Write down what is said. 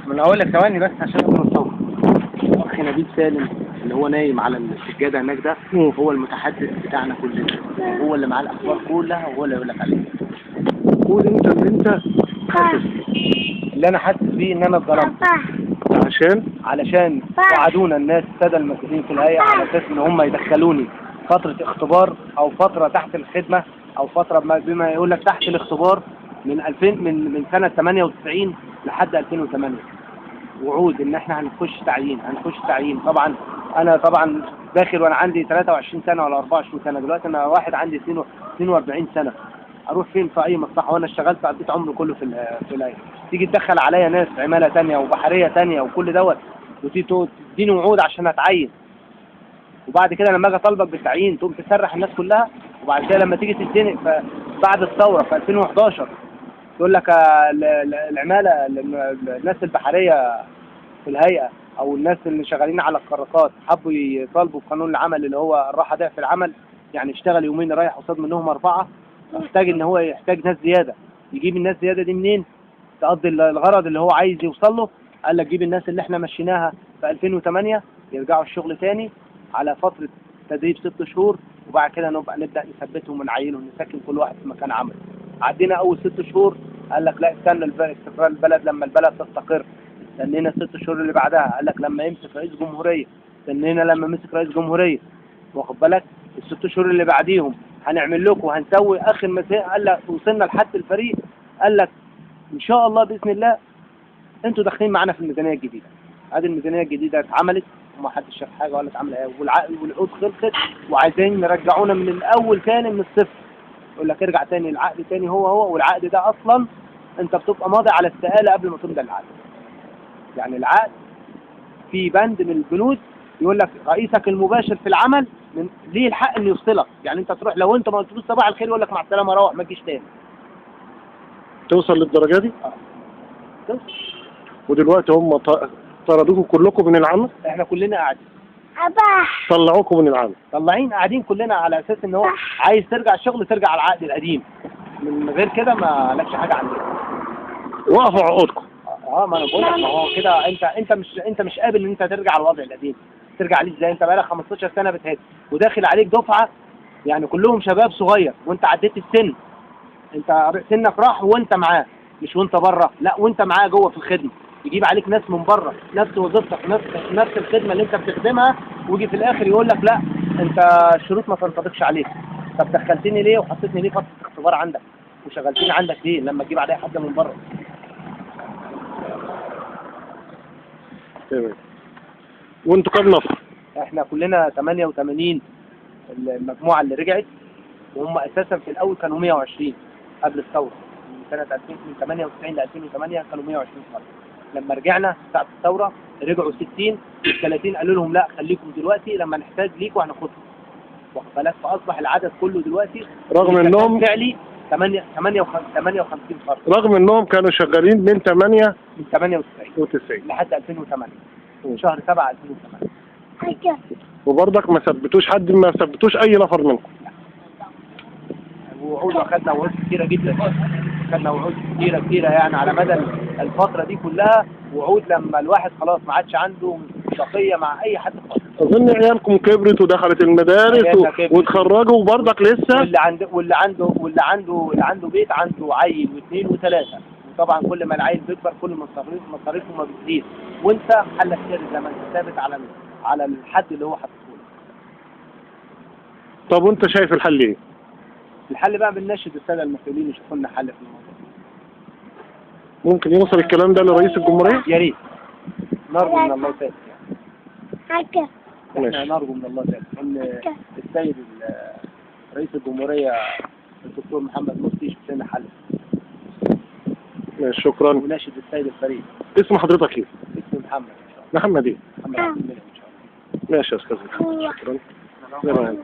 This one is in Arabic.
ما انا هقول لك ثواني بس عشان اقول الصوت. اخي نبيل سالم اللي هو نايم على السجاده هناك ده هو المتحدث بتاعنا كلنا، هو اللي معاه الاخبار كلها وهو اللي يقول لك عليها. قول انت اللي انت حاسس. اللي انا حاسس بيه ان انا اتظلمت علشان وعدونا الناس الساده المسؤولين في الهيئه على اساس ان هم يدخلوني فتره اختبار او فتره تحت الخدمه او فتره بما يقول لك تحت الاختبار من 2000 من سنه 98 لحد 2008. وعود ان احنا هنخش تعيين. طبعا انا داخل وانا عندي 23 سنه ولا 24 سنه. دلوقتي انا واحد عندي 42 سنه، اروح فين في اي مصلحه وانا اشتغلت قضيت عمري كله في الهيئه؟ تيجي تدخل عليا ناس عماله ثانيه وبحريه ثانيه وكل دوت وتديني وعود عشان اتعين، وبعد كده لما اجي اطالبك بالتعيين تقوم تسرح الناس كلها، وبعد كده لما تيجي تتزنق بعد الثوره في 2011 تقول لك العماله الناس البحريه في الهيئه او الناس اللي شغالين على الكراكات حبوا يطالبوا بقانون العمل اللي هو الراحه ضعف العمل، يعني اشتغل يومين رايح قصاد منهم 4. محتاج ان هو يحتاج ناس زياده. يجيب الناس زياده دي منين؟ تقضي الغرض اللي هو عايز يوصل له. قال لك جيب الناس اللي احنا مشيناها في 2008 يرجعوا الشغل تاني على فتره تدريب 6 شهور، وبعد كده نبدا نثبتهم ونعينهم نسكن كل واحد في مكان عمل. عدينا اول 6 شهور قال لك لا استنى استقرار البلد لما البلد تستقر. استنينا 6 شهور اللي بعدها قال لك لما يمسك رئيس جمهوريه. استنينا لما مسك رئيس جمهوريه، واخد بالك؟ ال6 شهور اللي بعديهم هنعمل لكم وهنسوي. اخر ما قال لك وصلنا لحد الفريق قال لك ان شاء الله باذن الله انتوا داخلين معانا في الميزانيه الجديده. ادي الميزانيه الجديده اتعملت وما حدش شاف حاجه ولا اتعمل ايه، والعقود خلصت وعايزين يرجعونا من الاول تاني من الصفر. يقول لك ارجع تاني العقد تاني هو والعقد ده اصلا انت بتبقى ماضي على استقاله قبل ما تمضي العقد. يعني العقد في بند من البنود يقول لك رئيسك المباشر في العمل ليه الحق انه يفصلك. يعني انت تروح لو انت ما قلتلوش صباح الخير يقول لك مع السلامه روح ما تجيش تاني. توصل للدرجه دي؟ ودلوقتي هم طردوكم كلكم من العمل؟ احنا كلنا قاعدين. طلعوكم من العمل؟ طلعين قاعدين كلنا على اساس ان هو عايز ترجع الشغل ترجع على العقد القديم، من غير كده ما لكش حاجه عندنا. وقفوا عقودكم؟ ما انا بقول لك ما هو كده انت مش قابل ان انت ترجع على الوضع القديم. ترجع ليه ازاي؟ انت بقالك 15 سنه بتهد وداخل عليك دفعه يعني كلهم شباب صغير وانت عديت السن. انت سنك راح وانت معاه، مش وانت بره، لا وانت معاه جوه في الخدمه. يجيب عليك ناس من بره نفس وظيفتك نفس الخدمه اللي انت بتخدمها، ويجي في الاخر يقول لك لا انت الشروط ما تنطبقش عليك. طب دخلتني ليه وحطيتني ليه فتره اختبار عندك وشغلتني عندك ليه لما تجيب عليا حد من بره؟ تمام. وانتوا كام نفر؟ احنا كلنا 88 المجموعه اللي رجعت، وهم اساسا في الاول كانوا 120 قبل الثوره. من سنه 2000 من 98 ل 2008 كانوا 120 فرد. لما رجعنا ساعه الثوره رجعوا 60. ال 30 قالوا لهم لا خليكم دلوقتي لما نحتاج ليكم هناخدكم. واخد بالك؟ فاصبح العدد كله دلوقتي رغم انهم فعلي 58 فرد، رغم انهم كانوا شغالين من 98 لحد 2008 شهر 7 2008. وبرضك ما ثبتوش حد، ما ثبتوش اي نفر منكم. وعود واخدنا وعود كتيره جدا، خدنا وعود كتيره يعني على مدى الفتره دي كلها. وعود لما الواحد خلاص ما عادش عنده مصداقيه مع اي حد خالص. اظن عيالكم كبرت ودخلت المدارس واتخرجوا وبرضك لسه. واللي عنده بيت عنده عيل واثنين وثلاثه، وطبعا كل ما العيل بيكبر كل ما مصاريفه ما بتزيد، وانت حلك سر زي ما انت ثابت على الحد اللي هو حاطه لك. طب وانت شايف الحل ايه؟ الحل بقى بنناشد الساده المسؤولين يشوفوا لنا حل في الموضوع. ممكن يوصل الكلام ده لرئيس الجمهوريه؟ يا ريت. نرجو من الله تعالى يعني. احنا نرجو من الله تعالى ان السيد رئيس الجمهوريه الدكتور محمد مرسي يشوف لنا حل. شكرا. وناشد السيد الفريق. اسم حضرتك ايه؟ اسمي محمد ان شاء الله. محمد ايه؟ محمد عبد المنعم ان شاء الله. ماشي يا استاذ محمد، شكرا.